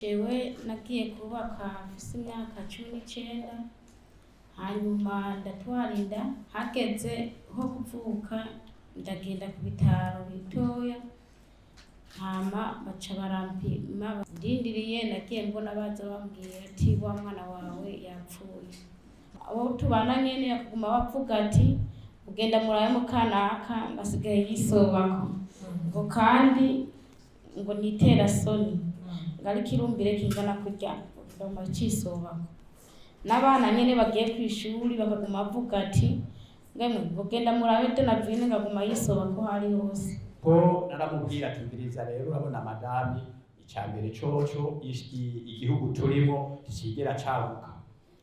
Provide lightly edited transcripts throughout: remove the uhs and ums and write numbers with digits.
Jewe nagiye kubaka mfise imyaka 19 hanyuma ndatwarinda hageze ho kuvuka ndagenda ku bitaro bitoya hama baca barampima ndindiriye nagiye mbona baza bambwira ati wa mwana wawe yapfuye abo tubana nyene yakuguma bavuga ati ugenda muraye mu kanaka ngasigaye yisobako ngo kandi ngo nitera soni ngari kirumbire kingana kurya bama cisobako n'abana nyene bagiye kwishuri bakaguma bavuga ati ngemwe ugenda murabe Donavine ngaguma yisobako hari hose ko naramubwira ati mbiriza rero urabona madami icambere coco igihugu turimo kigera cabuka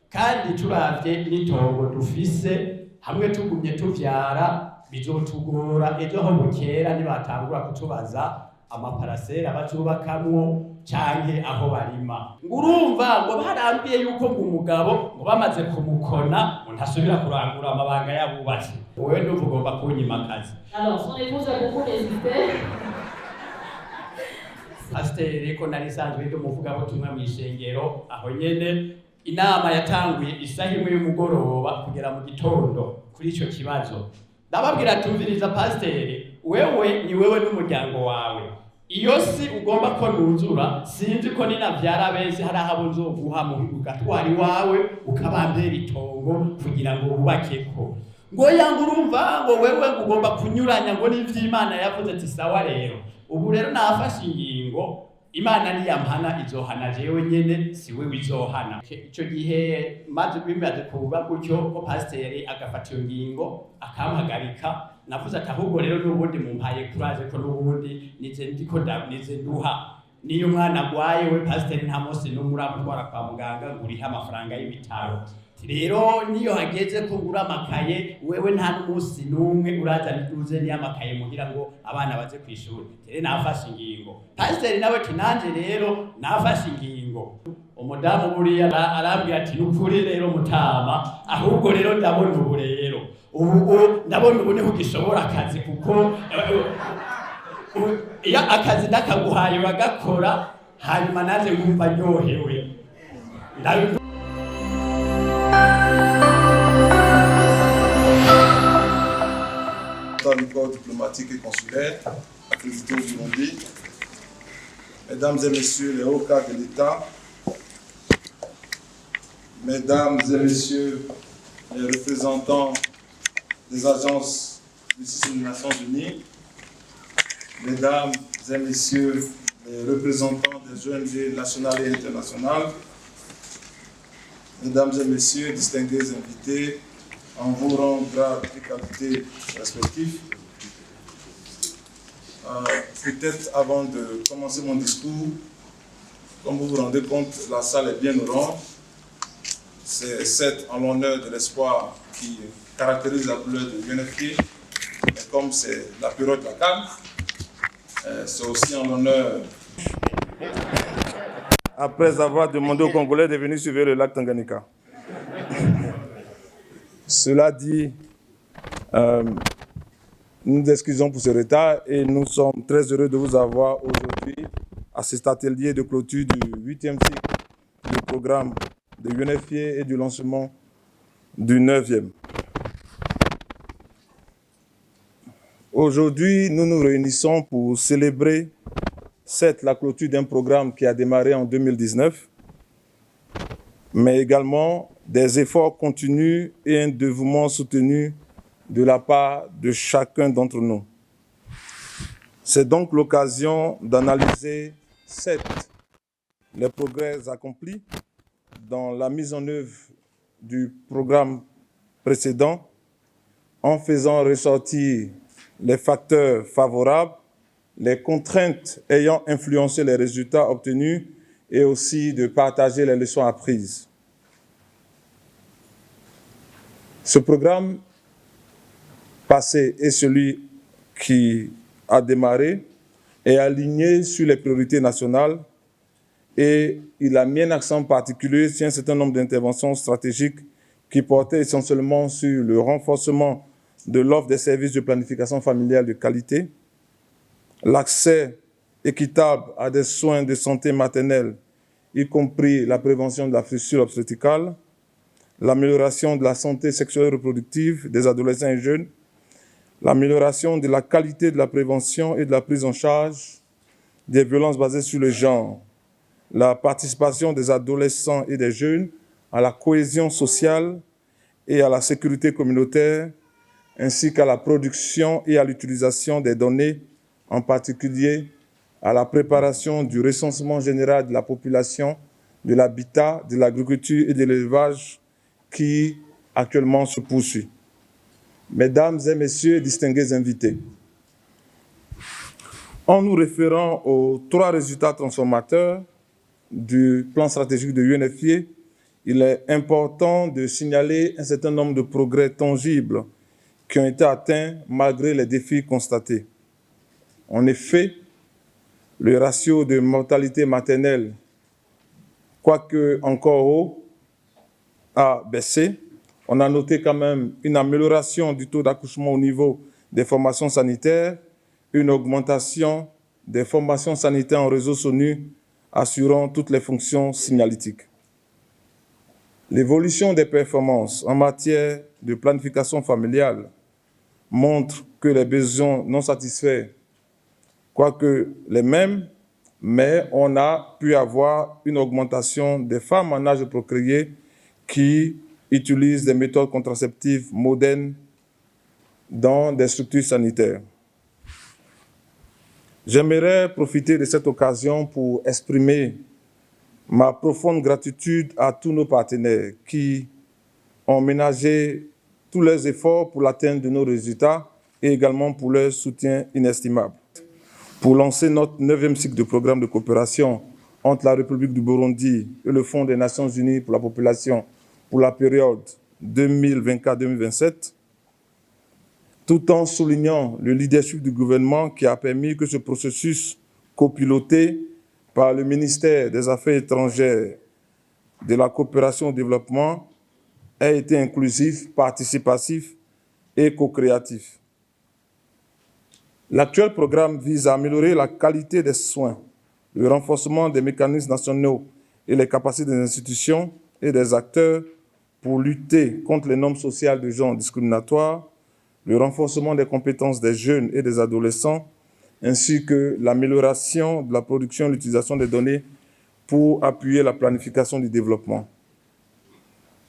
kandi turavye n'itongo dufise hamwe tugumye tuvyara bizotugora ejo ho bukera nibatangura kutubaza amaparasera bazubakamwo canke aho barima ngurumva ngo barambiye yuko ngo umugabo ngo bamaze kumukona ngo ntasubira kurangura amabanga yabubatse wowe ndumva ugomba kunyimakaza. Alors son épouse a beaucoup hésité. Pasiteri ko nari sanzwe ndi umuvugabutumwa mw'ishengero aho nyene inama yatanguye isaha imwe y'umugoroba kugera mu gitondo kuri ico kibazo ndababwira tumviriza pasiteri wewe ni wewe n'umuryango wawe iyo si ugomba ko nuzura sinzi ko ninavyara bese hari aho nzoguha mu gatwari wawe ukabambera itongo kugira ngo ubakeko ngo yanga urumva ngo wewe ugomba kunyuranya ngo n'ivy'Imana yavuze ati sawa rero ubu rero nafashe ingingo Imana niyampana izohana jewe nyene si we wizohana ico gihe maze bimaze kuba gutyo ko pasiteri agafata iyo ngingo akampagarika navuze ati ahubwo rero n'ubundi mumpaye kuraje ko n'ubundi nize ndiko nize nduha niyo mwana agwaye we pasiteri nta munsi n'umuramutwara kwa muganga nguriha amafaranga y'ibitaro rero niyo hageze ko ngura amakaye wewe nta n'umunsi n'umwe uraza nituze ni amakaye mugira ngo abana baze kwishuri tere nafashe ingingo pasiteri nawe tunanje rero nafashe ingingo umudamu buriya arambwira ati nukuri rero mutama ahubwo rero ndabona ubu rero ubu ndabona ubu niho gishobora akazi kuko iya akazi ndakaguhaye bagakora hanyuma naje ngumva nyohewe Dans le corps diplomatique et consulaire, accrédité au Burundi, mesdames et messieurs les hauts cadres de l'État, mesdames et messieurs les représentants des agences du système des Nations Unies, mesdames et messieurs les représentants des ONG nationales et internationales, mesdames et messieurs distingués invités, en vos rangs, grades et qualités respectifs. Peut-être avant de commencer mon discours, comme vous vous rendez compte, la salle est bien orange. C'est certes en l'honneur de l'espoir qui caractérise la couleur de UNFP, mais comme c'est la période de la CAN, c'est aussi en l'honneur. Après avoir demandé aux Congolais de venir suivre le lac Tanganyika. Cela dit, nous nous excusons pour ce retard et nous sommes très heureux de vous avoir aujourd'hui à cet atelier de clôture du 8e cycle du programme de UNFPA et du lancement du 9e. Aujourd'hui, nous nous réunissons pour célébrer certes la clôture d'un programme qui a démarré en 2019, mais également des efforts continus et un dévouement soutenu de la part de chacun d'entre nous. C'est donc l'occasion d'analyser, certes, les progrès accomplis dans la mise en œuvre du programme précédent, en faisant ressortir les facteurs favorables, les contraintes ayant influencé les résultats obtenus et aussi de partager les leçons apprises. Ce programme passé et celui qui a démarré est aligné sur les priorités nationales et il a mis un accent particulier sur un certain nombre d'interventions stratégiques qui portaient essentiellement sur le renforcement de l'offre des services de planification familiale de qualité, l'accès équitable à des soins de santé maternelle y compris la prévention de la fissure obstétricale, l'amélioration de la santé sexuelle et reproductive des adolescents et jeunes, l'amélioration de la qualité de la prévention et de la prise en charge des violences basées sur le genre, la participation des adolescents et des jeunes à la cohésion sociale et à la sécurité communautaire, ainsi qu'à la production et à l'utilisation des données, en particulier à la préparation du recensement général de la population, de l'habitat, de l'agriculture et de l'élevage qui actuellement se poursuit. Mesdames et messieurs, distingués invités, en nous référant aux 3 résultats transformateurs du plan stratégique de l'UNFPA, il est important de signaler un certain nombre de progrès tangibles qui ont été atteints malgré les défis constatés. En effet, le ratio de mortalité maternelle, quoique encore haut, a baissé. On a noté quand même une amélioration du taux d'accouchement au niveau des formations sanitaires, une augmentation des formations sanitaires en réseau SONU assurant toutes les fonctions signalétiques. L'évolution des performances en matière de planification familiale montre que les besoins non satisfaits, quoique les mêmes, mais on a pu avoir une augmentation des femmes en âge de procréer qui utilisent des méthodes contraceptives modernes dans des structures sanitaires. J'aimerais profiter de cette occasion pour exprimer ma profonde gratitude à tous nos partenaires qui ont ménagé tous leurs efforts pour l'atteinte de nos résultats et également pour leur soutien inestimable. Pour lancer notre 9e cycle de programme de coopération entre la République du Burundi et le Fonds des Nations Unies pour la population pour la période 2024-2027, tout en soulignant le leadership du gouvernement qui a permis que ce processus copiloté par le ministère des Affaires étrangères, de la coopération au développement ait été inclusif, participatif et co-créatif. L'actuel programme vise à améliorer la qualité des soins, le renforcement des mécanismes nationaux et les capacités des institutions et des acteurs pour lutter contre les normes sociales de genre discriminatoires, le renforcement des compétences des jeunes et des adolescents, ainsi que l'amélioration de la production et l'utilisation des données pour appuyer la planification du développement.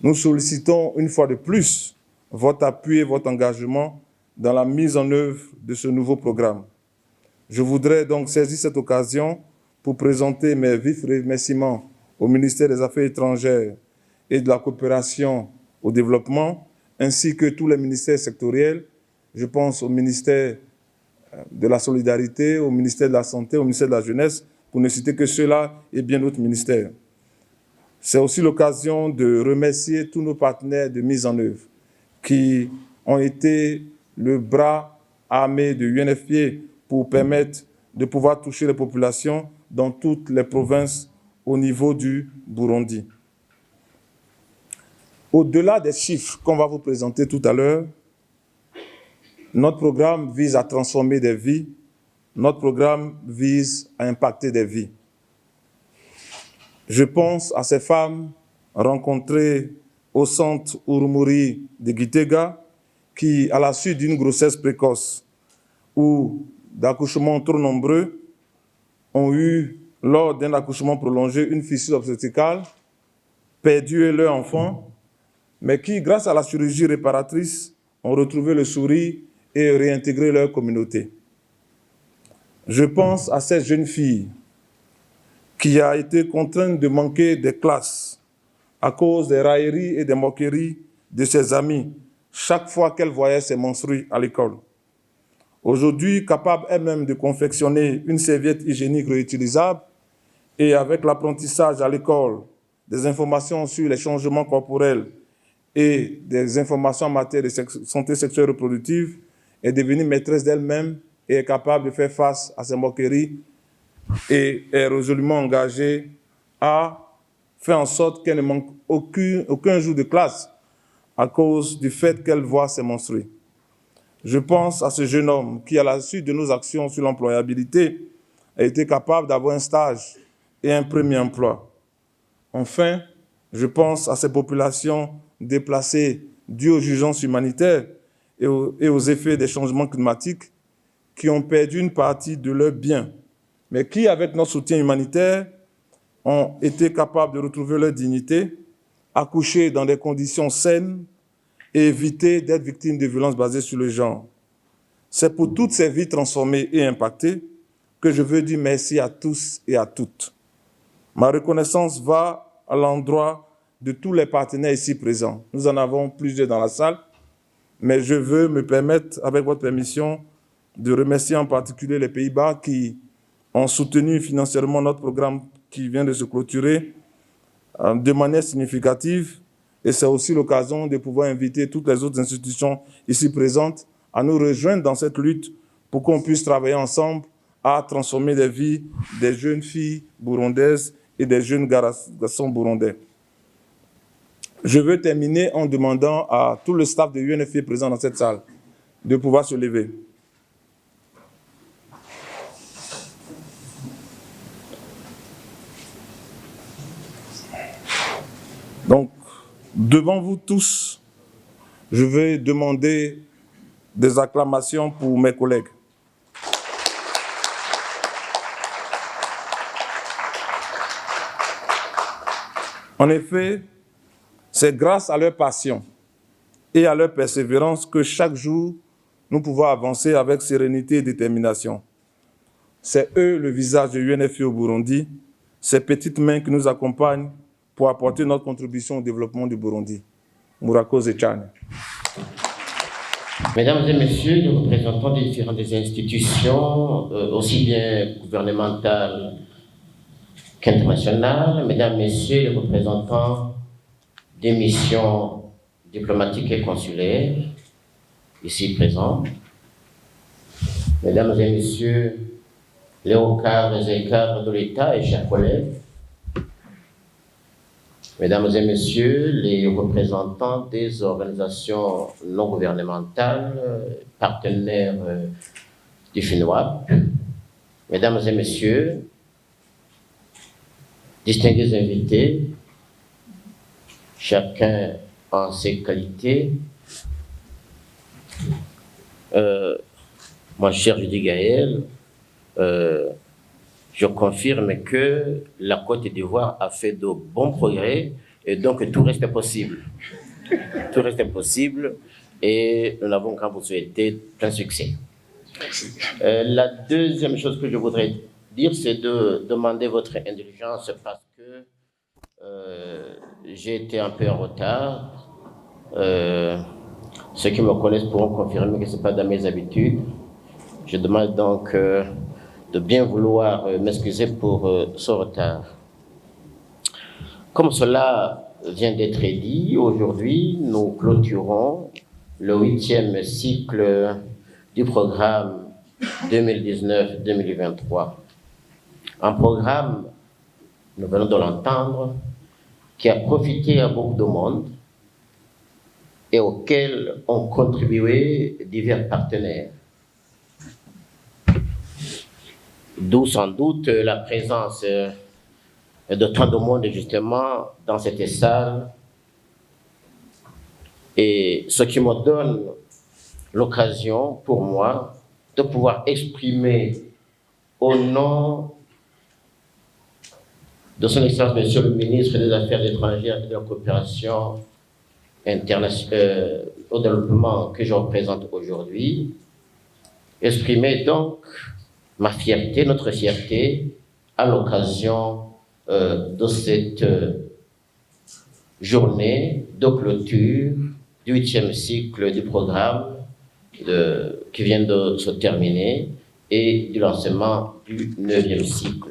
Nous sollicitons une fois de plus votre appui et votre engagement dans la mise en œuvre de ce nouveau programme. Je voudrais donc saisir cette occasion pour présenter mes vifs remerciements au ministère des Affaires étrangères et de la coopération au développement, ainsi que tous les ministères sectoriels. Je pense au ministère de la Solidarité, au ministère de la Santé, au ministère de la Jeunesse, pour ne citer que ceux-là et bien d'autres ministères. C'est aussi l'occasion de remercier tous nos partenaires de mise en œuvre qui ont été le bras armé de l'UNFPA pour permettre de pouvoir toucher les populations dans toutes les provinces au niveau du Burundi. Au-delà des chiffres qu'on va vous présenter tout à l'heure, notre programme vise à transformer des vies, notre programme vise à impacter des vies. Je pense à ces femmes rencontrées au centre Urumuri de Gitega qui, à la suite d'une grossesse précoce ou d'accouchements trop nombreux, ont eu, lors d'un accouchement prolongé, une fissure obstétricale, perdu leur enfant, mais qui, grâce à la chirurgie réparatrice, ont retrouvé le sourire et réintégré leur communauté. Je pense à cette jeune fille qui a été contrainte de manquer des classes à cause des railleries et des moqueries de ses amis chaque fois qu'elle voyait ses menstrues à l'école. Aujourd'hui, capable elle-même de confectionner une serviette hygiénique réutilisable et avec l'apprentissage à l'école des informations sur les changements corporels et des informations en matière de santé sexuelle et reproductive, est devenue maîtresse d'elle-même et est capable de faire face à ces moqueries et est résolument engagée à faire en sorte qu'elle ne manque aucun jour de classe à cause du fait qu'elle voit ses menstrues. Je pense à ce jeune homme qui, à la suite de nos actions sur l'employabilité, a été capable d'avoir un stage et un premier emploi. Enfin, je pense à ces populations déplacées dues aux urgences humanitaires et aux effets des changements climatiques qui ont perdu une partie de leurs biens, mais qui, avec notre soutien humanitaire, ont été capables de retrouver leur dignité, accoucher dans des conditions saines et éviter d'être victimes de violences basées sur le genre. C'est pour toutes ces vies transformées et impactées que je veux dire merci à tous et à toutes. Ma reconnaissance va à l'endroit de tous les partenaires ici présents. Nous en avons plusieurs dans la salle, mais je veux me permettre, avec votre permission, de remercier en particulier les Pays-Bas qui ont soutenu financièrement notre programme qui vient de se clôturer de manière significative. Et c'est aussi l'occasion de pouvoir inviter toutes les autres institutions ici présentes à nous rejoindre dans cette lutte pour qu'on puisse travailler ensemble à transformer les vies des jeunes filles burundaises et des jeunes garçons burundais. Je veux terminer en demandant à tout le staff de UNFPA présent dans cette salle de pouvoir se lever. Donc, devant vous tous, je vais demander des acclamations pour mes collègues. En effet, c'est grâce à leur passion et à leur persévérance que chaque jour, nous pouvons avancer avec sérénité et détermination. C'est eux le visage de l'UNFPA au Burundi, ces petites mains qui nous accompagnent pour apporter notre contribution au développement du Burundi. Murakoze Chane. Mesdames et messieurs les représentants des différentes institutions, aussi bien gouvernementales qu'internationales, mesdames, messieurs les représentants des missions diplomatiques et consulaires, ici présents, mesdames et messieurs les hauts cadres et cadres de l'État et chers collègues, mesdames et messieurs les représentants des organisations non gouvernementales, partenaires du FINWAP, mesdames et messieurs, distingués invités, chacun en ses qualités, mon cher Judy Gaël, je confirme que la Côte d'Ivoire a fait de bons progrès et donc tout reste possible. Tout reste possible et nous n'avons qu'à vous souhaiter plein succès. La deuxième chose que je voudrais dire, c'est de demander votre indulgence parce que j'ai été un peu en retard. Ceux qui me connaissent pourront confirmer que ce n'est pas dans mes habitudes. Je demande donc de bien vouloir m'excuser pour ce retard. Comme cela vient d'être dit, aujourd'hui, nous clôturons le 8e cycle du programme 2019-2023. Un programme, nous venons de l'entendre, qui a profité à beaucoup de monde et auquel ont contribué divers partenaires. D'où sans doute la présence de tant de monde justement dans cette salle et ce qui me donne l'occasion pour moi de pouvoir exprimer au nom de son Excellence Monsieur le Ministre des Affaires étrangères et de la coopération internationale au développement que je représente aujourd'hui, exprimer donc ma fierté, notre fierté, à l'occasion de cette journée de clôture du 8e cycle du programme qui vient de se terminer et du lancement du 9e cycle.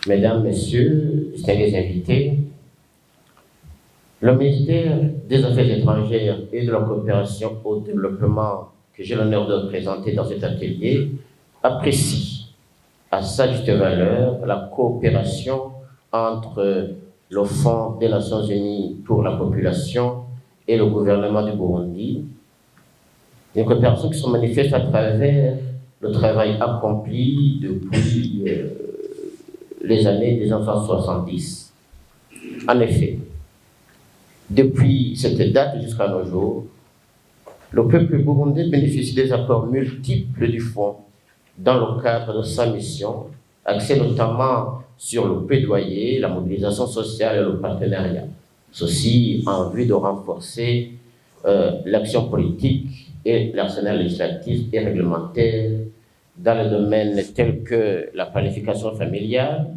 Mesdames, Messieurs, distingués invités, le ministère des Affaires étrangères et de la coopération au développement que j'ai l'honneur de présenter dans cet atelier, apprécie à sa juste valeur la coopération entre le Fonds des Nations Unies pour la population et le gouvernement du Burundi, une coopération qui se manifeste à travers le travail accompli depuis les années 1970. En effet, depuis cette date jusqu'à nos jours, le peuple burundais bénéficie des apports multiples du Fonds dans le cadre de sa mission, axée notamment sur le plaidoyer, la mobilisation sociale et le partenariat. Ceci en vue de renforcer l'action politique et l'arsenal législatif et réglementaire dans les domaines tels que la planification familiale,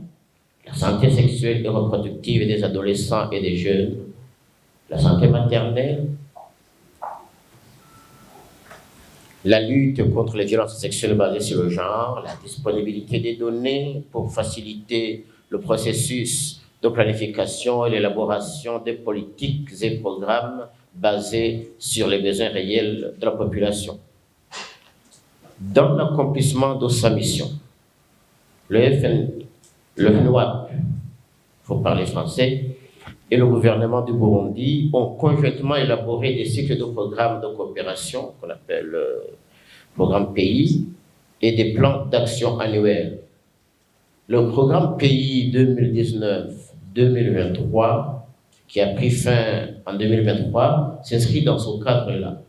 la santé sexuelle et reproductive des adolescents et des jeunes, la santé maternelle, la lutte contre les violences sexuelles basées sur le genre, la disponibilité des données pour faciliter le processus de planification et l'élaboration des politiques et programmes basés sur les besoins réels de la population. Dans l'accomplissement de sa mission, le FNUAP, il faut parler français, et le gouvernement du Burundi ont conjointement élaboré des cycles de programmes de coopération, qu'on appelle programme pays, et des plans d'action annuels. Le programme pays 2019-2023, qui a pris fin en 2023, s'inscrit dans ce cadre-là.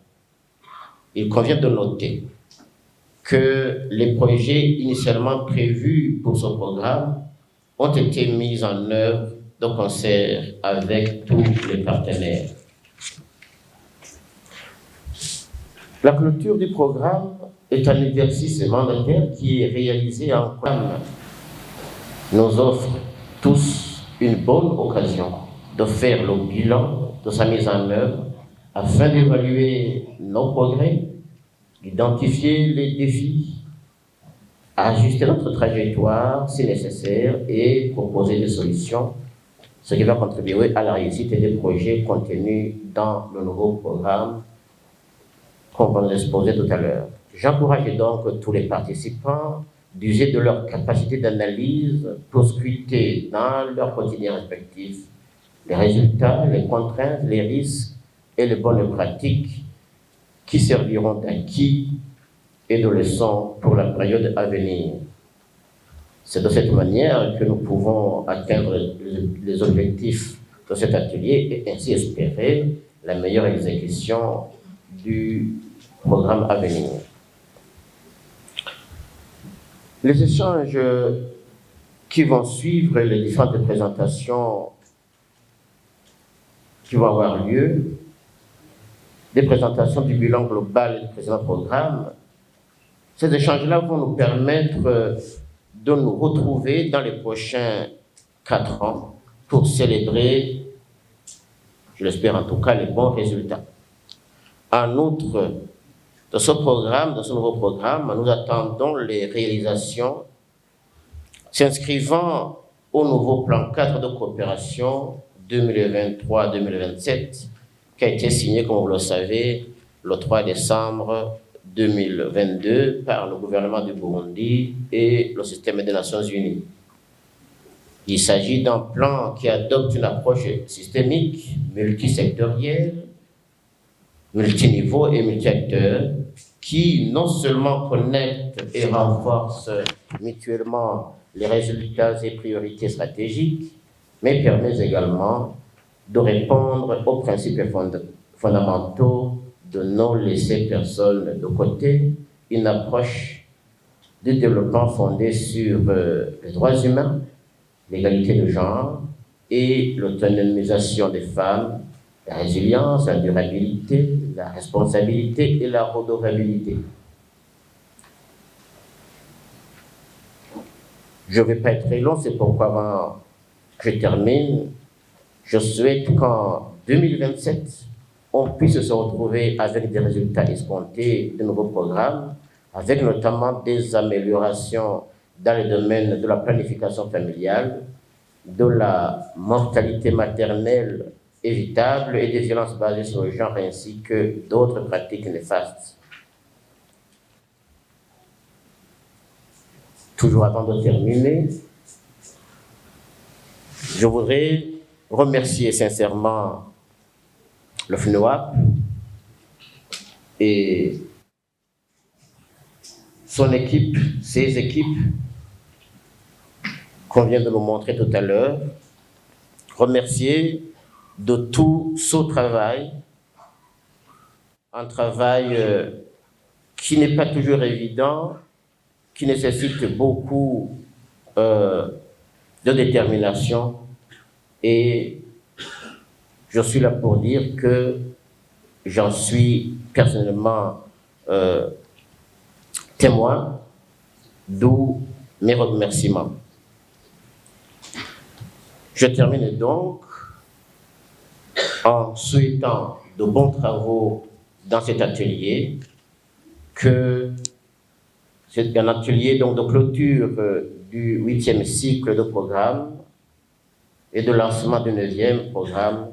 Il convient de noter que les projets initialement prévus pour ce programme ont été mis en œuvre de concert avec tous les partenaires. La clôture du programme est un exercice mandataire qui est réalisé en programme. Nous offre tous une bonne occasion de faire le bilan de sa mise en œuvre afin d'évaluer nos progrès, d'identifier les défis, ajuster notre trajectoire si nécessaire et proposer des solutions, ce qui va contribuer à la réussite des projets contenus dans le nouveau programme qu'on va nous exposer tout à l'heure. J'encourage donc tous les participants d'user de leur capacité d'analyse pour scruter dans leur quotidien respectif les résultats, les contraintes, les risques et les bonnes pratiques qui serviront d'acquis et de leçons pour la période à venir. C'est de cette manière que nous pouvons atteindre les objectifs de cet atelier et ainsi espérer la meilleure exécution du programme à venir. Les échanges qui vont suivre, les différentes présentations qui vont avoir lieu, des présentations du bilan global du présent programme, ces échanges-là vont nous permettre de nous retrouver dans les prochains 4 ans pour célébrer, je l'espère en tout cas, les bons résultats. En outre, de ce programme, de ce nouveau programme, nous attendons les réalisations s'inscrivant au nouveau plan cadre de coopération 2023-2027 qui a été signé, comme vous le savez, le 3 décembre 2022 par le gouvernement du Burundi et le système des Nations Unies. Il s'agit d'un plan qui adopte une approche systémique, multisectorielle, multiniveau et multi-acteurs, qui non seulement connecte et renforce mutuellement les résultats et priorités stratégiques, mais permet également de répondre aux principes fondamentaux de non laisser personne de côté, une approche de développement fondée sur les droits humains, l'égalité de genre et l'autonomisation des femmes, la résilience, la durabilité, la responsabilité et la redevabilité. Je ne vais pas être très long, c'est pourquoi avant que je termine, je souhaite qu'en 2027, on puisse se retrouver avec des résultats escomptés de nouveaux programmes, avec notamment des améliorations dans les domaines de la planification familiale, de la mortalité maternelle évitable et des violences basées sur le genre, ainsi que d'autres pratiques néfastes. Toujours avant de terminer, je voudrais remercier sincèrement le FNUAP et son équipe, ses équipes, qu'on vient de nous montrer tout à l'heure, remercier de tout ce travail, un travail qui n'est pas toujours évident, qui nécessite beaucoup de détermination, et je suis là pour dire que j'en suis personnellement témoin, d'où mes remerciements. Je termine donc en souhaitant de bons travaux dans cet atelier, que c'est un atelier donc de clôture du 8e cycle de programme et de lancement du 9e programme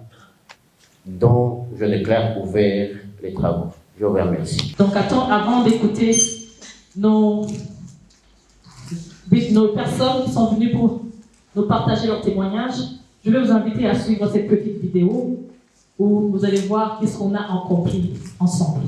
dont je déclare ouvert les travaux. Je vous remercie. Donc avant d'écouter nos personnes qui sont venues pour nous partager leurs témoignages, je vais vous inviter à suivre cette petite vidéo où vous allez voir qu'est-ce qu'on a accompli ensemble.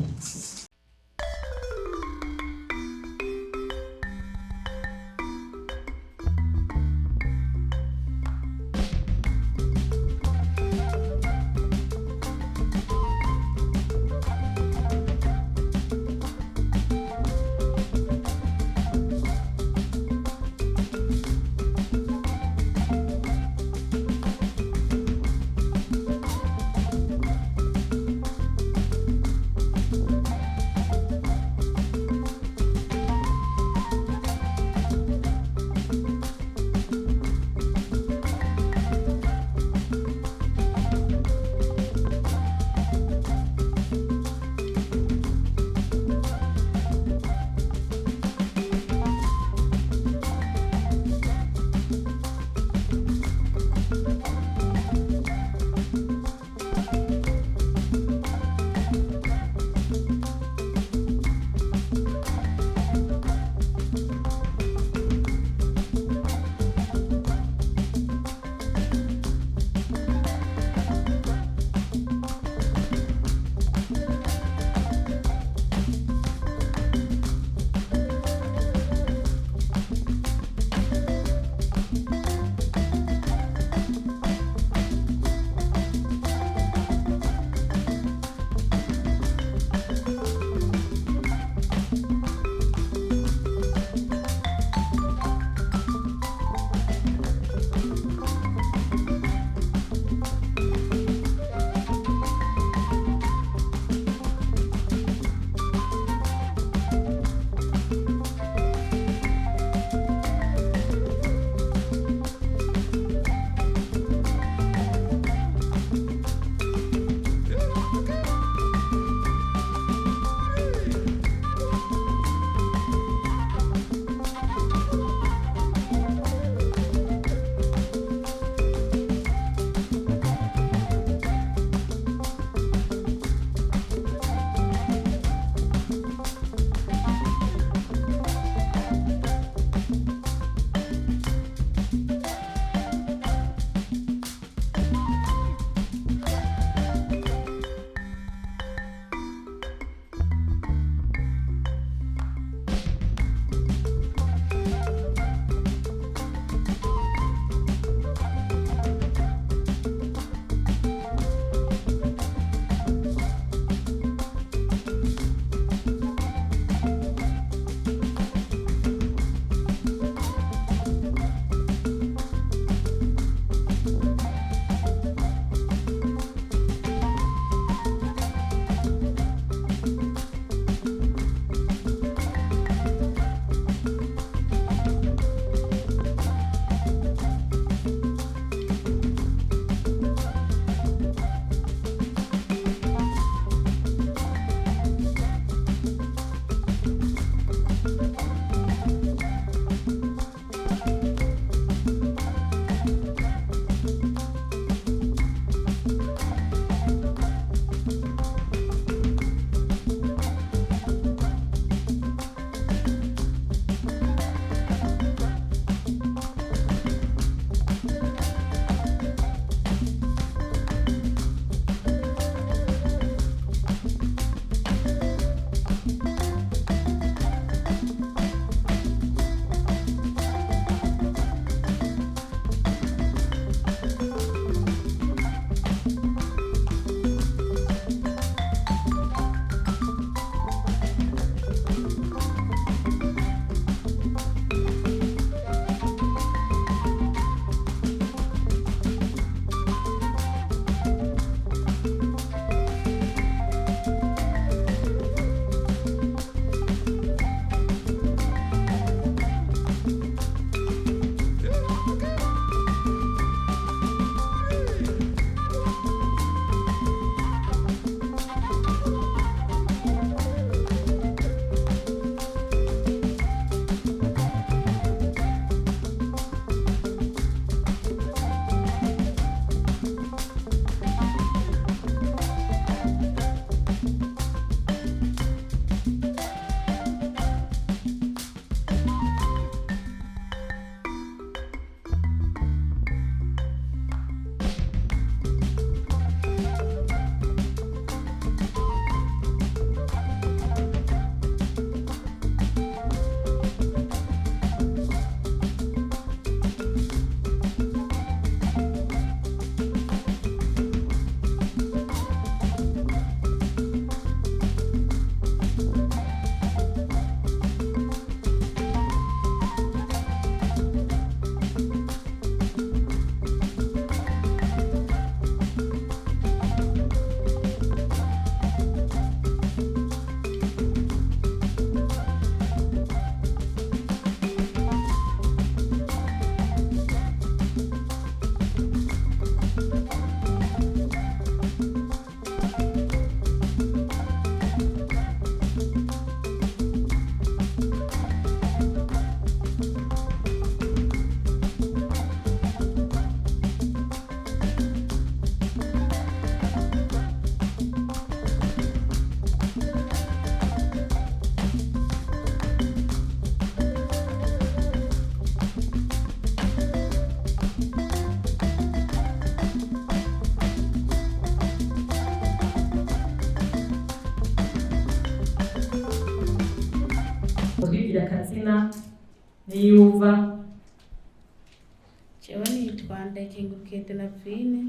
jewe nitwa Ndayikengurukiye Donavine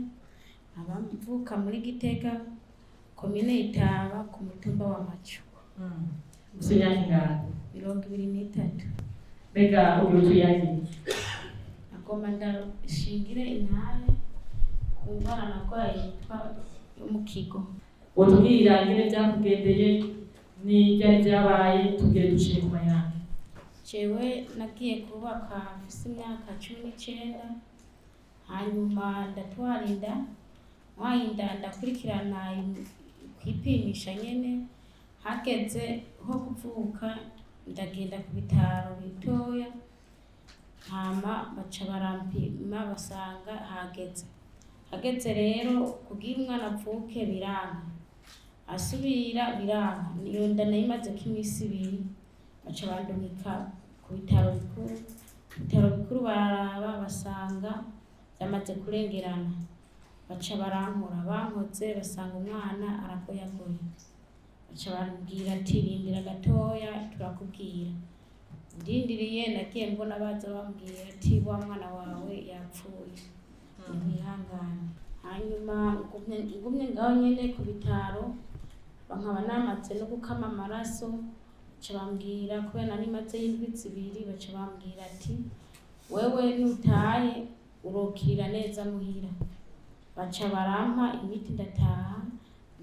abavuka muri Gitega komine Itaba ku mutumba wa Macu. Usinya ingana 23. Mbega utuyaje Agomba ndashingire intare ku ndwara narwaye yitwa mu kigo. utubwira ngene byakugendeye ni byari byabaye tubwire dushire ku mayanga. Jewe nagiye kubaka mfise imyaka 19 hanyuma ndatwarinda wayinda ndakurikirana kwipimisha nyene hageze ho kuvuka ndagenda ku bitaro bitoya hama baca barampima basanga hageze rero kugira umwana avuke biranga asubira biranga niyo nda nayimaze k'imisi 2 baca bandungika ku bitaro bikuru bararaba basanga byamaze kurengerana baca barankora bankoze basanga umwana aragoyagoye baca bambwira ati rindira gatoya turakubwira ndindiriye nagiye mbona baza bambwira ati wa mwana wawe yapfuye ntihangane hanyuma ngumye ngaho nyene ku bitaro bankaba namaze no gukama amaraso baca bambwira kubera nari maze y'indwi 2 baca bambwira ati wewe nutaye urokirira neza muhira baca barampa imiti ndataha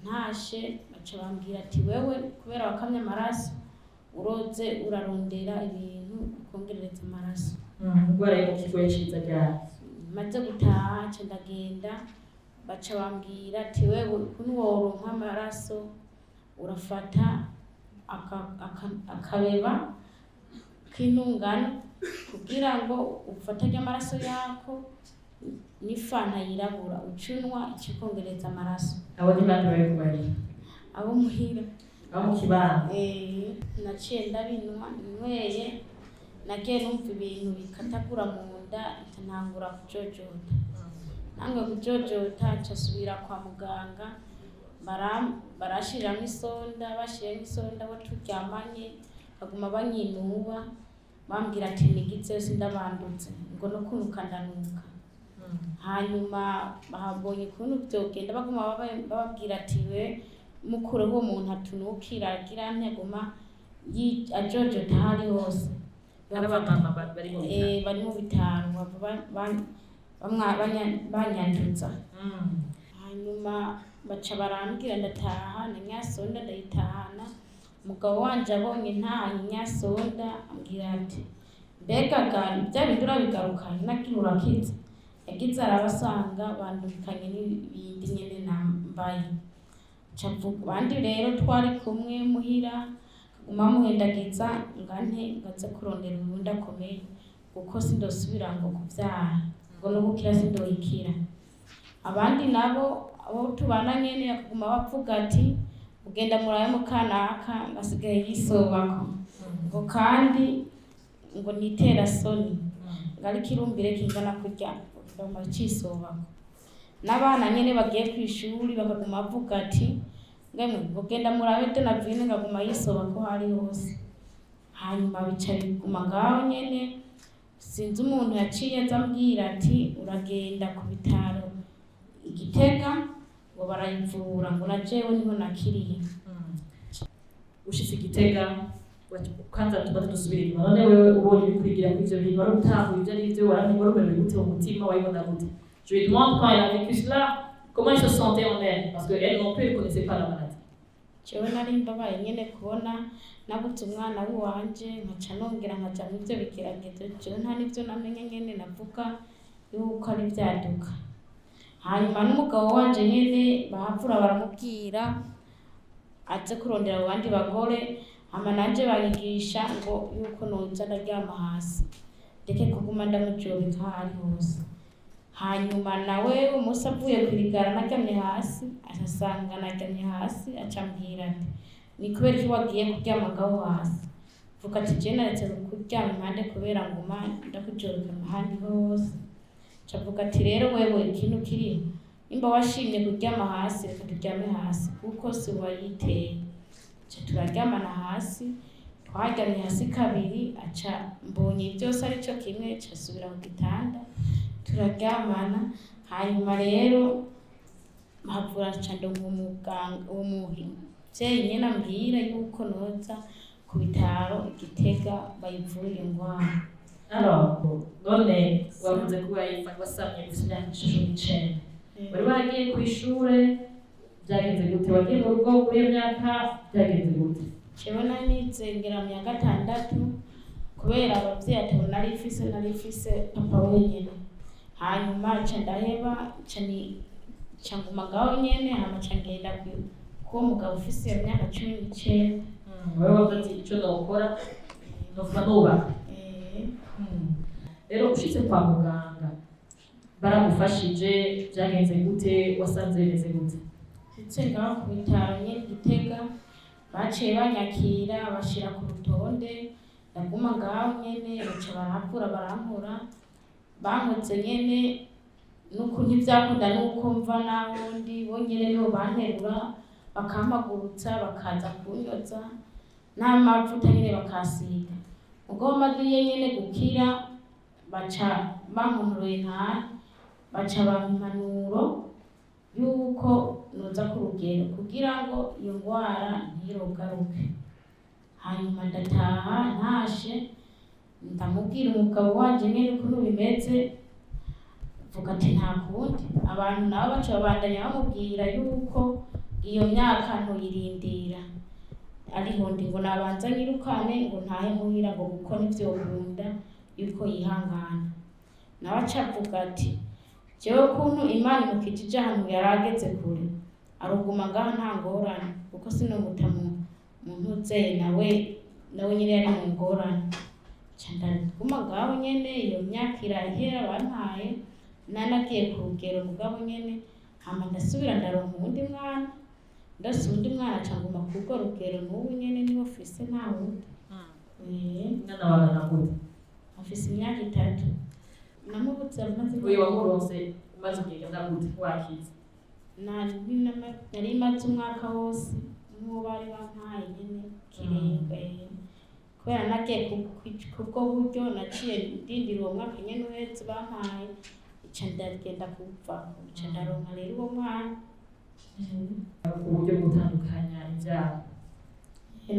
ntashe baca bambwira ati wewe kubera wakamye amaraso uroze urarondera ibintu kongereza amaraso ngwara yo kigoyeshiza cyane maze gutaha cyo ndagenda baca bambwira ati wewe kuno woronka amaraso urafata akabeba k'intungano kugira ngo ufatage amaraso yako n'ifana yirabura ucunwa ikikongereza amaraso abo ni bantu bari kubari abo muhira abo kibana naciye ndabinwa nyweye nagiye numva ibintu bikatagura mu nda ntangura kujojota nangwe kujojota nsubira kwa muganga barashiramo isonda bashiremo isonda bo turyamanye baguma banyinuba bambwira ati nigize sindabandutse ngo no kunuka ndanuka hanyuma bahabonye kuntu byogenda baguma bababwira ati we mukuru wo muntu atunukira agira nteguma ajojota hari hose bari mu bitaro banyanduza hanyuma baca barambwira ndataha na nyasonda ndayitahana umugabo wanje abonye ntahanye nyasonda ambwira ati mbega gani bya bindura bigarukanye nakinurakitse yagize arabasanga bandukanye n'ibindi nyene nambaye cavuga bandi rero twari kumwe muhira kaguma muhendagiza ngante ngaze kurondera ubundi akomeye kuko sindosubira ngo kuvyara ngo no gukira sindoyikira abandi nabo abo tubana nyene yakaguma bavuga ati ugenda muraye mu kanaka ngasigaye yisobako ngo kandi ngo nitera soni ngari kirumbire kingana kurya ndoma cisobako n'abana nyene bagiye kwishuri bakaguma bavuga ati ngemwe ugenda murabe Donavine ngaguma yisobako hari hose hanyuma bica biguma ngaho nyene sinzi umuntu yaciye azambwira ati uragenda ku bitaro Igitega ngo barayivura ngo najewe niho nakiriye ushitse Igitega kwanza tubaze dusubire inyuma none wewe ubonye bikwigira ku ivyo bintu warutahuye ibyo ari byo waramubonye gute mu mutima wayibona gute je lui demande quand elle a vécu cela comment elle se sentait en elle parce que elle non plus connaissait pas la maladie jewe nari mbabaye nyene kubona nabutse umwana wanje nkaca nongera nkaja mu byo bikiragezo jewe nta nivyo namenye nyene navuga yuko ari vyaduka hanyuma n'umugabo wanje nyene bahapfura baramubwira aze kurondera abandi bagore hama nanje banyigisha ngo yuko noza ndaryama hasi ndeke kuguma ndamujobeka hari hose hanyuma nawe umunsi avuye kwirigara naryamye hasi asanga naryamye hasi acambwira ati ni kubera iki wagiye kuryama ngaho hasi vuga ati je naretse kuryama impande kubera nguma ndakujobeka ahandi hose cavuga ati rero wewe ikintu kiri nimba washimye kuryama hasi reka turyame hasi kuko si wayiteye ca turaryamana hasi twaryamye hasi kabiri aca mbonye byose ari cyo kimwe casubira ku gitanda turaryamana hanyuma rero mpavura ncanda umuganga umuvyeyi nyene ambwira yuko noza ku bitaro Gitega bayivura iyo ngwara. Alors, none wavuze ko wasamye gusa imyaka 19. Wari waragiye kw'ishure byagenze gute? Wagiye mu rugo kuri iyo myaka byagenze gute? Jewe nanize ngera mu ya gatandatu kubera abavyeyi atabo nari mfise papa wenyene. Hanyuma ca ndaheba ca nguma ngaho nyene hama ca ngenda kuwo mugabo ufise iyo myaka 19. Wewe wavuze ico nokora nova nubaka. Rero ushitse kwa muganga baragufashije byagenze gute? Wasanze bimeze gute? Nshitse ngaho ku bitaro nyene Gitega baciye banyakira bashira ku rutonde ndaguma ngaho nyene baca barahakura barankora bankoze nyene nuko ntivyakunda nuko mva nahondi bonyene nibo banterura bakampagurutsa bakaza kunyoza n'amavuta nyene bakasiga ubwo maze nyene gukira baca bankonoye ntara baca bampanuro yuko noza ku rugero kugira ngo iyo ngwara ntirogaruke. Hanyuma ndataha ntashe ndamubwira umugabo wanje nyene ukuntu bimeze vuga ati nta kundi abantu nabo baca babandanya bamubwira yuko iyo myaka ntoyirindira ariho ndi ngo nabanza nyirukane ngo ntahe muhira ngo kuko ntivyokunda yuko yihangana nawe aca avuga ati jewe ukuntu Imana imukijije ahantu yarageze kure aruguma ngaha nta ngorane kuko sinomuta muntu uzeye nawe nyene yari mu ngorane ca ndaguma ngaho nyene iyo myaka irahera bantaye nanagiye ku rugero mugabo nyene hama ndasubira ndaronka uwundi mwana ndose uwundi mwana ca nguma kurwo rugero n'ubu nyene niwe mfise nta wundi. Mwana wawe nakuze afise imyaka 3 namubuze amaze uyu wamuronse umaze kugenda gute wakize? Nari maze umwaka wose n'uwo bari bampaye nyene kirenga kubera nagiye kubwo buryo naciye ndindira uwo mwaka nyene uhetse bampaye ica ndagenda kuva ica ndaronka rero uwo mwana. Uburyo gutandukanya ivyaro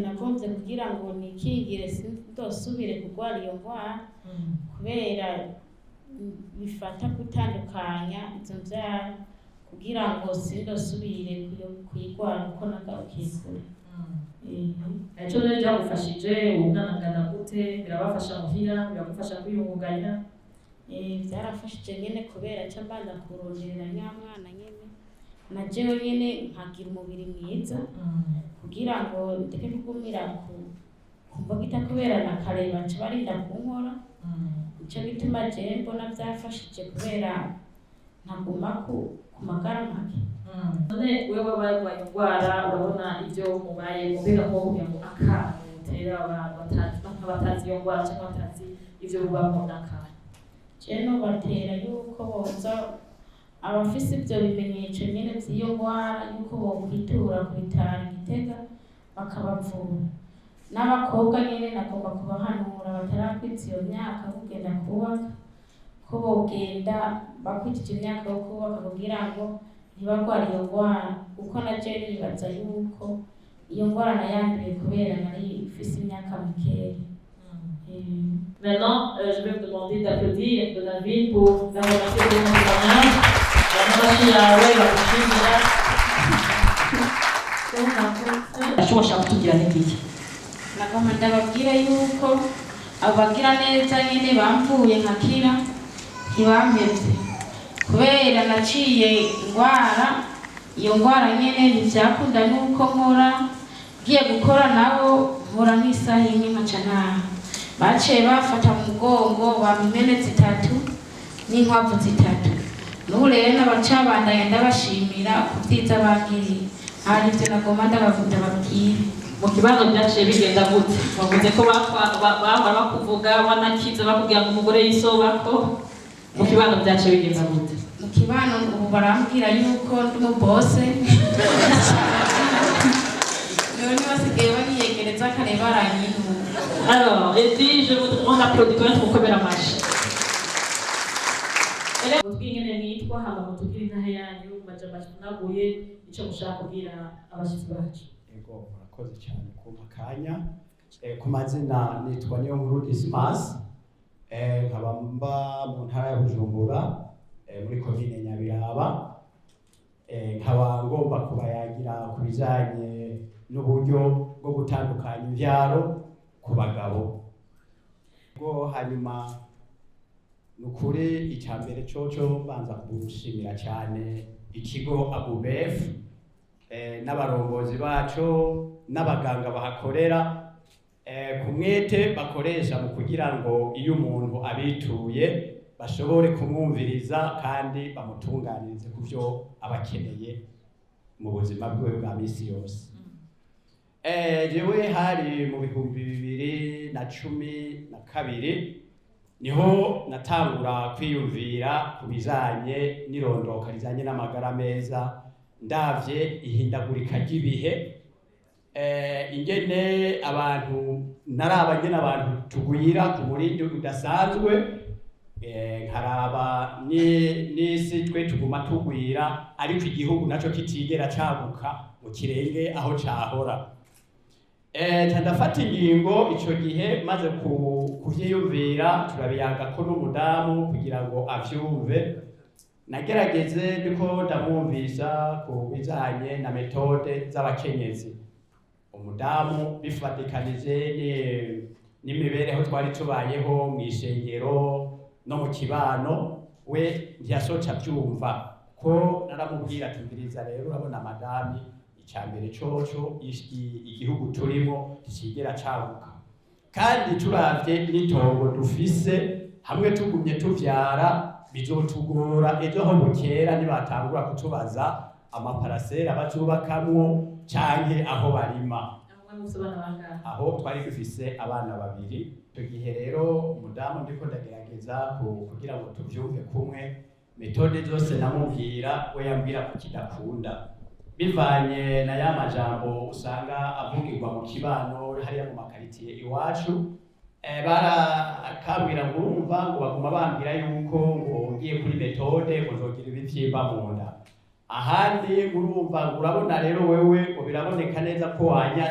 nagomvye kugira ngo nikingire sindosubire kugwara iyo ngwara kubera bifata gutandukanya izo mvyaro kugira ngo sindosubire kuyigwara kuko nagarukiye kure. Ico rero byagufashije umwana angana gute? Birabafasha muhira? Biragufasha kwiyungunganya? Vyarafashije nyene kubera ca mbanza kuronderera nyamwana nyene na jewe nyene nkagira umubiri mwiza kugira ngo ndeke kugumira ku mbogita kubera na kare baca barinda kunkora ico bituma jewe mbona vyafashije kubera ntaguma ku magara make. None wewe barwaye ingwara urabona ivyo mubaye mbega nko kugira ngo akamutera abantu batazi iyo ngwara cyangwa batazi ivyo bubamo n'akara jewe nobatera yuko boza abafise ivyo bimenyetso nyene vy'iyo ngwara yuko bokwitura ku bitaro Gitega bakabavura. N'abakobwa nyene nagomba kubahanura batarakwiza iyo myaka kugenda kubaka ko bogenda bakwitije imyaka yo kubaka kugira ngo ntibagware iyo ngwara kuko na jewe nibaza yuko iyo ngwara nayanduye kubera nari mfise imyaka mikeya. Maintenant, je vais vous demander d'applaudir Donaville pour la remercier de mon témoignage. La machine à ouais, la machine là. Ashobora shaka kutugira n'iki? Nagomba ndababwira yuko abagira neza nyene bamvuye nkakira ntibampevye kubera naciye ingwara iyo ngwara nyene ntivyakunda nuko nkora ngiye gukora nabo nkora nk'isaha imwe nkaca ntaha baciye bafata mu mugongo bampa impene 3 n'inkwavu 3 n'ubu rero n'abacabandanya ndabashimira ku vyiza bangiriye hari ivyo nagomba ndababwira. Mu kibazo byaciye bigenda gute? Bavuze ko bahora bakuvuga banakiza bakubwira ngo umugore yisobako. Mu kibazo byaciye bigenda gute? Mu kibano ubu barambwira yuko ndi umubose none basigaye banyiyegereza kare baranyinu. Alors, et puis on applaudit quand même pour Kobera Mash. mutubwire ingene mwitwa hama mutubwire intahe yanyu majambo avunaguye ico mushaka kubwira abashitsi bacu. Ego murakoze cyane kumpa akanya. Ku mazina nitwa Niyonkuru Dismas, nkaba mba mu ntara ya Bujumbura muri komine Nyabiraba. Nkaba ngomba kubayagira ku bijanye n'uburyo bwo gutandukanya imvyaro ku bagabo. Ubwo hanyuma nukuri icambere coco banza kugushimira cyane ikigo ABUBEF n'abarongozi baco n'abaganga bahakorera ku mwete bakoresha mu kugira ngo iyo umuntu abituye bashobore kumwumviriza kandi bamutunganirize ku byo abakeneye mu buzima bwiwe bwa misi yose. Jewe hari mu 2012 niho natangura kwiyumvira ku bijanye n'irondoka rijanye n'amagara meza, ndavye ihindagurika ry'ibihe, ingene abantu abantu tugwira ku murindi udasanzwe, nkaraba n'isi twe tuguma tugwira ariko igihugu naco kitigera caguka mu kirenge aho cahora. Ndafata ingingo ico gihe maze kuvyiyumvira, turabiyaga ko n'umudamu kugira ngo avyumve. Nagerageze ndiko ndamwumvisha ku bijanye na metode z'abakenyezi. Umudamu bifatikanije n'imibereho twari tubayeho mw'ishengero no mu kibano, we ntiyasoca avyumva ko naramubwira tumviriza rero urabona madami icambere coco igihugu turimo kigera caguka, kandi turavye n'itongo dufise hamwe tugumye tuvyara bizotugora ejo ho bukera nibatangura kutubaza amaparasera bazubakamwo canke aho barima. Aho twari dufise abana babiri. Icyo gihe rero umudamu ndiko ndagerageza kugira ngo tuvyumve kumwe, metode zose namubwira we yambwira ko kidakunda, bivanye na ya majambo usanga avugirwa mu kibano hariya mu makaritiye iwacu. Barakambwira ngo urumva ngo baguma bambwira yuko ngo ngiye kuri metode ngo nzogira ibivyimba mu nda. Ahandi urumva ngo urabona rero wewe ngo biraboneka neza ko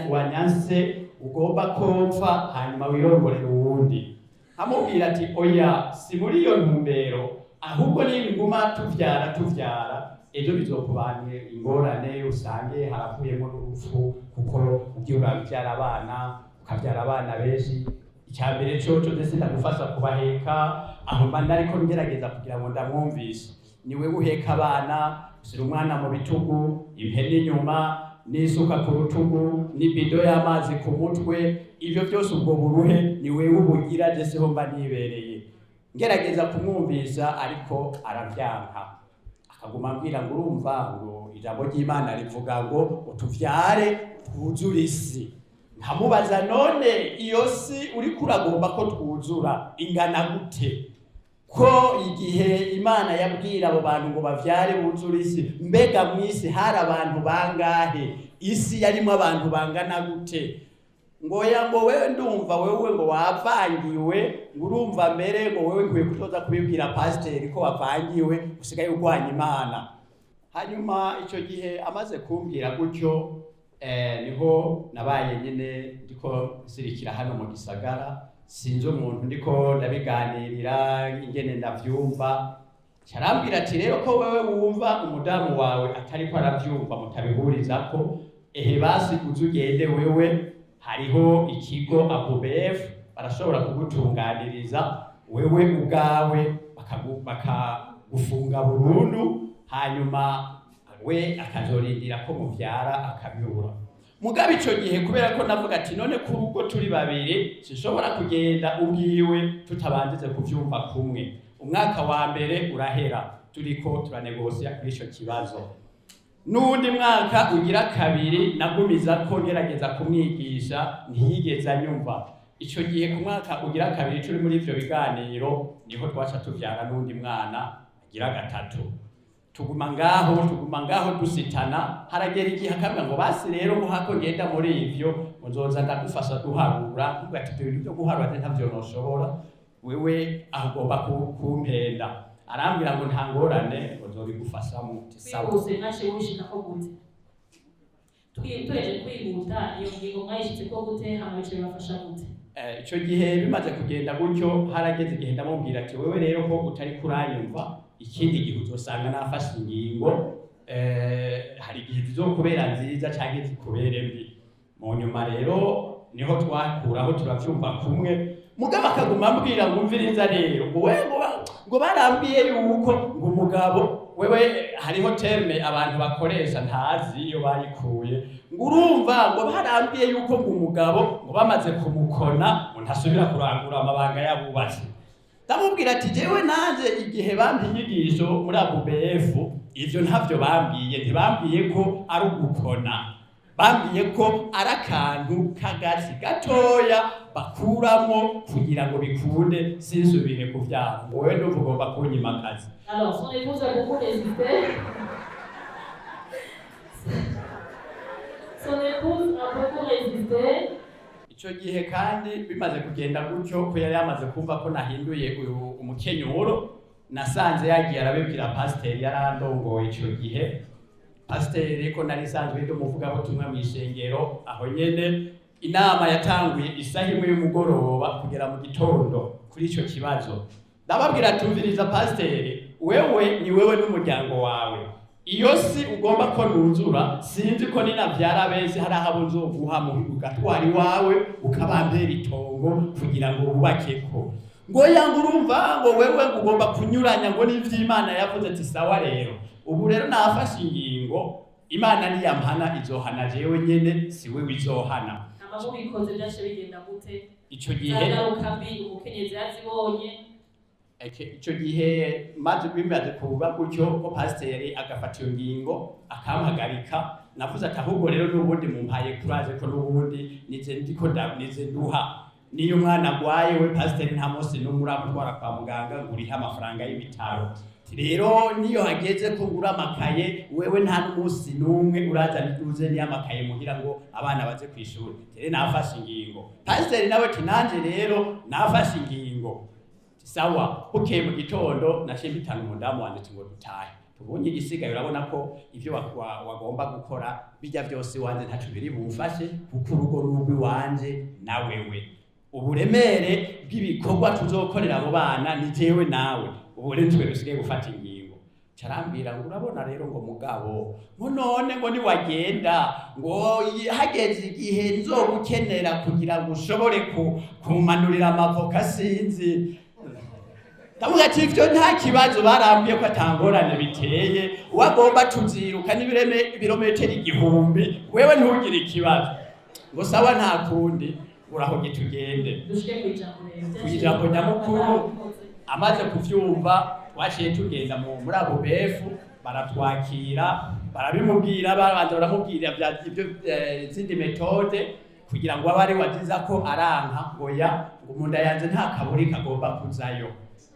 wanyanse ugomba kopfa hanyuma wirongorera uwundi. Amubwira ati oya, si muri iyo ntumbero, ahubwo ninguma tuvyara ejo bizokubaniye ingorane, usange haravuyemo n'urupfu kuko ugiye uravyara abana ukavyara abana benshi. Icyambere coco ndetse ndagufasha kubaheka, aho mba ndariko ngerageza kugira ngo ndamwumvishe. Niwe uheka abana, usira umwana mu bitugu, impene inyuma, n'isuka ku rutugu, n'ibido y'amazi ku mutwe, ivyo byose ubwo buruhe niwe ubugira, je siho mba nibereye. Ngerageza kumwumvisha ariko aravyanka, akaguma ambwira ngo urumva ngo ijambo ry'Imana rivuga ngo utuvyare twuzure isi. Nkamubaza none iyo si uriko uragomba ko twuzura ingana gute? Ko igihe Imana yabwira abo bantu ngo bavyare buzura isi, mbega mwisi hari abantu bangahe? Isi yarimo abantu bangana gute? Ngoya ngo wewe ndumva wewe ngo wavangiwe, ngo urumva mbere ngo wewe nkwiye kutoza kubibwira pasiteri ko wavangiwe usigaye urwanya Imana. Hanyuma ico gihe amaze kumbwira gutyo, niho nabaye nyine ndiko nsirikira hano mu gisagara, sinzi umuntu ndiko ndabiganirira ingene ndavyumva. Carambwira ati rero ko wewe wumva umudamu wawe atari ko aravyumva mutabihurizako, basi uzugende wewe, hariho ikigo ABUBEF barashobora kugutunganiriza wewe ubwawe, bakagufunga burundu, hanyuma we akazorindira ko muvyara akabyura. Mugabe ico gihe kubera ko navuga ati none ku rugo turi babiri sinshobora kugenda ubwiwe tutabandize kuvyumva kumwe. Umwaka wa mbere urahera turiko turanegosia kuri ico kibazo. N'undi mwaka ugira kabiri nagumiza ko ngerageza kumwigisha, ntiyigeze anyumva. Ico gihe ku mwaka ugira kabiri turi muri ivyo biganiro niho twaca tuvyara n'undi mwana agira gatatu. Tuguma ngaho dusitana, haragera igihe akamwe ngo basi rero ngo hako ngenda muri ivyo nzoza ndagufasha guharura. Kuko ati ibintu byo guharura ntavyo noshobora, wewe agomba kumpenda. arambwira ngo nta ngorane uzobigufashamo sawa. twihuse mwaciye mushikako gute tweje kwihuta iyo ngingo mwayishitseko gute hama bice bibafasha gute? Ico gihe bimaze kugenda gutyo harageze igihe ndamubwira ati wewe rero ko utari kuranyumva ikindi gihe uzosanga nafashe ingingo hari igihe zizokubera nziza canke zikubere mbi. Mu nyuma rero niho twakuraho turavyumva kumwe mugabo akaguma ambwira ngo umviriza rero ngo barambwiye yuko ngo umugabo wewe hariho terme abantu bakoresha ntazi iyo bayikuye ngo urumva ngo barambwiye yuko ngo umugabo ngo bamaze kumukona ngo ntasubira kurangura amabanga yabubatse. Ndamubwira ati jewe nanje igihe bampa inyigisho muri ABUBF ivyo ntavyo bambwiye, ntibambwiye ko ari ugukona, bambwiye ko ari akantu k'agati gatoya bakuramo kugira ngo bikunde sinsubire kuvyara. Wowe ndumva ugomba kunyima akazi. Alors, son épouse a beaucoup hésité. Son épouse a beaucoup hésité. Ico gihe kandi bimaze kugenda gutyo ko yari yamaze kumva ko nahinduye umukenyuro, nasanze yagiye arabibwira pasiteri yarandongoye ico gihe. Pasiteri ko nari sanzwe ndi umuvugabutumwa mw'ishengero aho nyene, inama yatanguye isaha imwe y'umugoroba kugera mu gitondo kuri ico kibazo. Ndababwira tumviriza pasiteri, wewe ni wewe n'umuryango wawe, iyo si ugomba ko nuzura, sinzi ko ninavyara bese hari aho nzoguha mu gatwari wawe ukabambera itongo kugira ngo wubakeko. Ngo yanga urumva ngo wewe ugomba kunyuranya ngo n'ivy'Imana yavuze ati sawa rero. Ubu rero nafashe ingingo, Imana niyampana izohana jewe nyene, si wewe izohana. Amamu bikoze byashe bigenda gute? Ico gihe zagaruka mbi umukenyezi yazibonye. Ico gihe maze bimaze kuba gutyo ko pasiteri agafata iyo ngingo akampagarika, navuze ati ahubwo rero n'ubundi mumpaye kuraje ko n'ubundi nize nduha niyo umwana agwaye we pasiteri nta munsi n'umwe uramutwara kwa muganga ngo urihe amafaranga y'ibitaro. Rero niyo hageze ko ngura amakaye wewe nta n'umunsi n'umwe uraza uze ni amakaye mugira ngo abana baze kwishuri. Rero nafashe ingingo, pasiteri nawe tunanje rero nafashe ingingo. Sawa, bukeye mu gitondo naciye mbitana umudamu wanje ngo dutahe. Tubonye igisigaye urabona ko ivyo wagomba gukora bijya byose wanje ntacu biri bumfashe kuko urugo n'ubwi wanje na wewe. Uburemere bw'ibikorwa tuzokorera abo bana ni jewe nawe. Ubu rero twe dusigaye gufata ingingo. Carambwira ngo urabona rero ngo mugabo ngo none ngo niwagenda ngo hageze igihe nzogukenera kugira ngo ushobore kumanurira amavoka sinzi. Ndavuga ati ivyo nta kibazo barambwiye ko atangorane biteye, wagomba tuziruka n'ibirometero 1000 wewe ntugire ikibazo. Ngo sawa nta kundi uraho gitugende. Dushike kwijambo nyamukuru amaze kuvyumva waciye tugenda muri ABUBF baratwakira barabimubwira babanza baramubwira ivyo zindi metode kugira ngo abari wagiza ko aranka ngo ya ngo munda yanje nta kaburi kagomba kuzayo.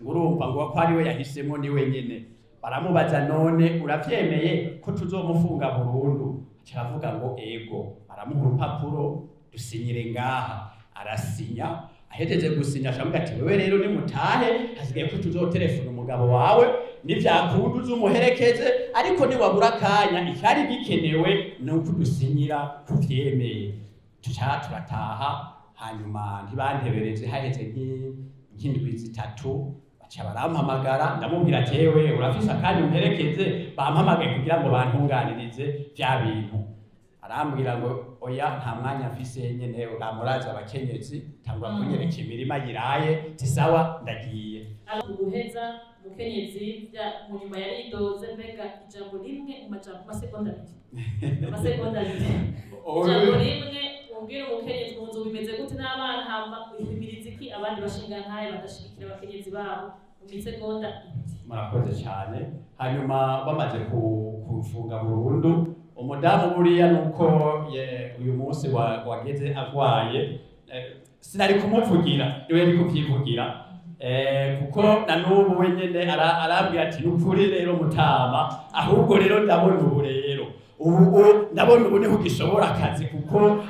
Ngurumva ngo ko ari we yahisemo ni wenyene. Baramubaza none uravyemeye ko tuzomufunga burundu? Cyavuga ngo ego. Baramuha urupapuro dusinyire ngaha, arasinya. Ahejeje gusinya shamuga ati wewe rero nimutahe, hasigaye ko tuzotelefona umugabo wawe n'ivyakunda uzumuherekeze, ariko ni wabura kanya icyari gikenewe no kudusinyira kuvyemeye. Turataha hanyuma ntibantebereze haheze nk'indwi zitatu. Baca barampamagara ndamubwira ati yewe urafise akanya umperekeze, bampamagaye kugira ngo bantunganirize vya bintu. Arambwira ngo oya nta mwanya afise nyene uramuraza abakenyezi tangura kunyereka imirima yiraye tisawa ndagiye. Guheza mukenyezi mu nyuma yari idoze mbega ijambo rimwe mu majambo masegonda ijambo rimwe umbwira umukenyezi mu nzu bimeze gute n'abana hamba uhimiriza iki abandi bashinga nkaye badashigikira abakenyezi babo mu misegonda. Murakoze cyane. Hanyuma bamaze kufunga burundu umudamu buriya nuko uyu munsi wageze agwaye, sinari kumuvugira niwe ari kuvyivugira kuko na n'ubu wenyene arambwira ati nukuri rero mutama, ahubwo rero ndabona ubu rero ubu ndabona ubu niho ugishobora akazi kuko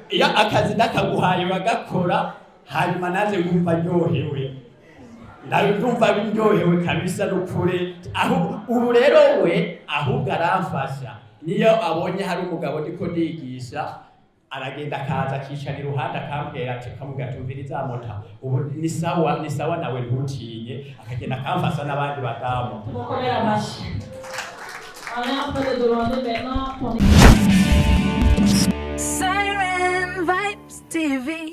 iyo akazi ndakaguhaye bagakora hanyuma naje ngumva ryohewe. nawe ndumva biryohewe kabisa n'ukuri. Ubu rero we ahubwo aramfasha, niyo abonye hari umugabo ndiko ndigisha aragenda akaza akicara iruhande akambwira ati kamugatumviriza mota, ubu ni sawa nawe ntutinye, akagenda akamfasha n'abandi badamu. Tumukomere amashyi. Alain Frère de Rwanda maintenant. Siren Vibes TV.